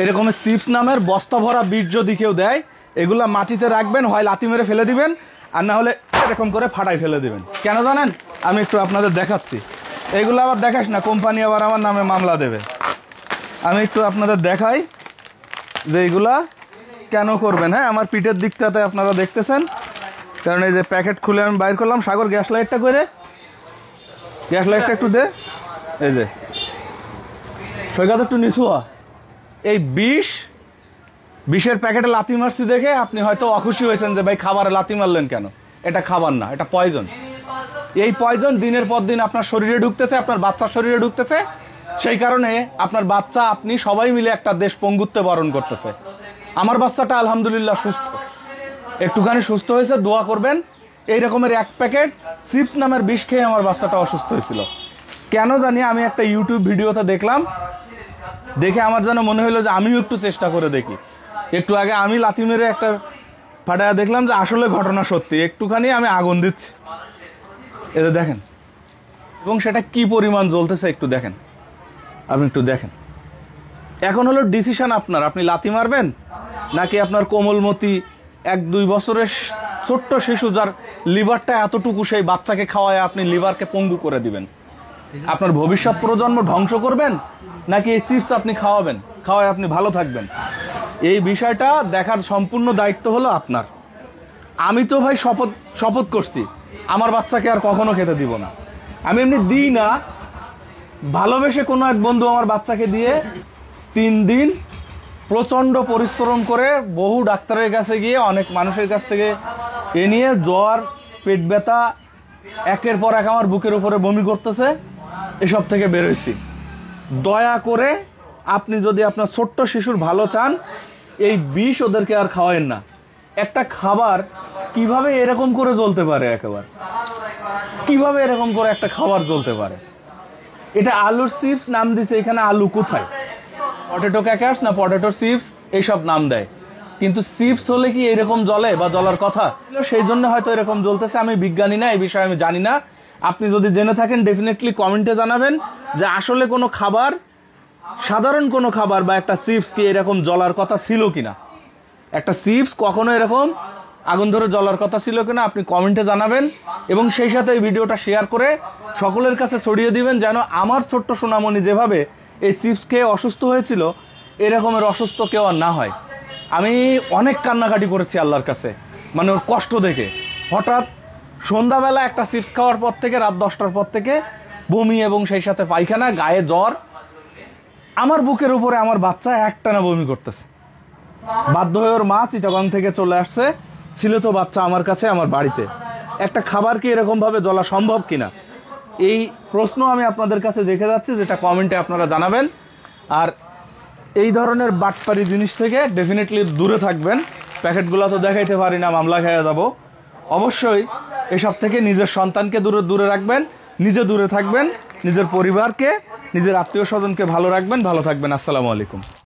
এরকম চিপস নামের বস্তা ভরা বীজ যদি কেউ দেয়, এগুলা মাটিতে রাখবেন, হয় লাথি মেরে ফেলে দিবেন, আর না হলে এরকম করে ফাটাই ফেলে দিবেন। কেন জানেন? আমি একটু আপনাদের দেখাচ্ছি। এইগুলো আবার দেখাস না, কোম্পানি আবার আমার নামে মামলা দেবে। আমি একটু আপনাদের দেখাই যে এইগুলা কেন করবেন। হ্যাঁ, আমার পিঠের দিকটাতে আপনারা দেখতেছেন, কারণ এই যে প্যাকেট খুলে আমি বাইর করলাম। সাগর, গ্যাস লাইটটা করে, গ্যাস লাইটটা একটু দে। এই যে সৈকত একটু নিচু হ। এই বিষের প্যাকেটে লাথি মারছি দেখে আপনি হয়তো অখুশি হয়েছেন যে ভাই খাবারে লাথি মারলেন কেন। এটা খাবার না, এটা পয়জন। এই পয়জন দিনের পর দিন আপনার শরীরে ঢুকতেছে, আপনার বাচ্চার শরীরে ঢুকতেছে। সেই কারণে আপনার বাচ্চা, আপনি সবাই মিলে একটা দেশ পঙ্গুত্বে বরণ করতেছে। আমার বাচ্চাটা আলহামদুলিল্লাহ সুস্থ, একটুখানি সুস্থ হয়েছে, দোয়া করবেন। এই রকমের এক প্যাকেট চিপস নামের বিষ খেয়ে আমার বাচ্চাটা অসুস্থ হয়েছিল। কেন জানি আমি একটা ইউটিউব ভিডিওতে দেখলাম, দেখে আমার যেন মনে হলো যে আমিও একটু চেষ্টা করে দেখি। একটু আগে আমি লাথি মেরে একটা ফাটায়া দেখলাম যে আসলে ঘটনা সত্যি। একটুখানি আমি আগুন দিচ্ছি, এতে দেখেন, এবং সেটা কি পরিমাণ জ্বলতেছে একটু দেখেন। আপনি একটু দেখেন। এখন হলো ডিসিশন আপনার, আপনি লাথি মারবেন নাকি আপনার কোমলমতি 1-2 বছরের ছোট্ট শিশু যার লিভারটা এতটুকু, সেই বাচ্চাকে খাওয়ায় আপনি লিভারকে পঙ্গু করে দিবেন। আপনার ভবিষ্যৎ প্রজন্ম ধ্বংস করবেন নাকি এই চিপস আপনি খাওয়াবেন, খাওয়ায় আপনি ভালো থাকবেন। এই বিষয়টা দেখার সম্পূর্ণ দায়িত্ব হলো আপনার। আমি তো ভাই শপথ করছি আমার বাচ্চাকে আর কখনো খেতে দিব না। আমি এমনি দিই না, ভালোবেসে কোনো এক বন্ধু আমার বাচ্চাকে দিয়ে 3 দিন প্রচণ্ড পরিশ্রম করে বহু ডাক্তারের কাছে গিয়ে, অনেক মানুষের কাছ থেকে এ নিয়ে, জ্বর, পেট ব্যথা, একের পর এক আমার বুকের উপরে বমি করতেছে, এসব থেকে বেরোইছি। দয়া করে আপনি যদি আপনার ছোট্ট শিশুর ভালো চান, এই বিষ ওদেরকে আর খাওয়ায়েন না। একটা খাবার কিভাবে এরকম করে জ্বলতে পারে, একেবারে কিভাবে এরকম করে একটা খাবার জ্বলতে পারে? এটা আলুর চিপস নাম দিছে, এখানে আলু কোথায়? পটেটো ক্র্যাকারস না পটেটো চিপস এইসব নাম দেয়, কিন্তু চিপস হলে কি এরকম জ্বলে বা জ্বলার কথা? সেই জন্য হয়তো এরকম জ্বলতেছে। আমি বিজ্ঞানী না, এই বিষয়ে আমি জানি না। আপনি যদি জেনে থাকেন ডেফিনেটলি কমেন্টে জানাবেন যে আসলে কোনো খাবার, সাধারণ কোনো খাবার বা একটা চিপস কি এরকম জ্বলার কথা ছিল কিনা। একটা চিপস কখনো এরকম আগুন ধরে জ্বলার কথা ছিল কিনা আপনি কমেন্টে জানাবেন, এবং সেই সাথে এই ভিডিওটা শেয়ার করে সকলের কাছে ছড়িয়ে দিবেন, যেন আমার ছোট্ট সোনামণি যেভাবে এই চিপস খেয়ে অসুস্থ হয়েছিল, এরকমের অসুস্থ কেউ আর না হয়। আমি অনেক কান্নাকাটি করেছি আল্লাহর কাছে, মানে ওর কষ্ট দেখে। হঠাৎ সন্ধ্যাবেলা একটা চিপস খাওয়ার পর থেকে রাত 10টার পর থেকে বমি এবং সেই সাথে পায়খানা, গায়ে জ্বর। আমার বুকের উপরে আমার বাচ্চা একটানা বমি করতেছে। বাধ্য হয়ে ওর মা চিটাগাং থেকে চলে আসছে, ছিল তো বাচ্চা আমার কাছে, আমার বাড়িতে। একটা খাবার কি এরকম ভাবে জ্বলা সম্ভব কিনা, এই প্রশ্ন আমি আপনাদের কাছে রেখে যাচ্ছি, যেটা কমেন্টে আপনারা জানাবেন। আর এই ধরনের বাটপারি জিনিস থেকে ডেফিনেটলি দূরে থাকবেন। প্যাকেটগুলো তো দেখাইতে পারি না, মামলা খেয়ে যাবো। অবশ্যই এসব থেকে নিজের সন্তানকে দূরে রাখবেন, নিজে দূরে থাকবেন, নিজের পরিবারকে, নিজের আত্মীয় স্বজনকে ভালো রাখবেন। ভালো থাকবেন। আসসালামু আলাইকুম।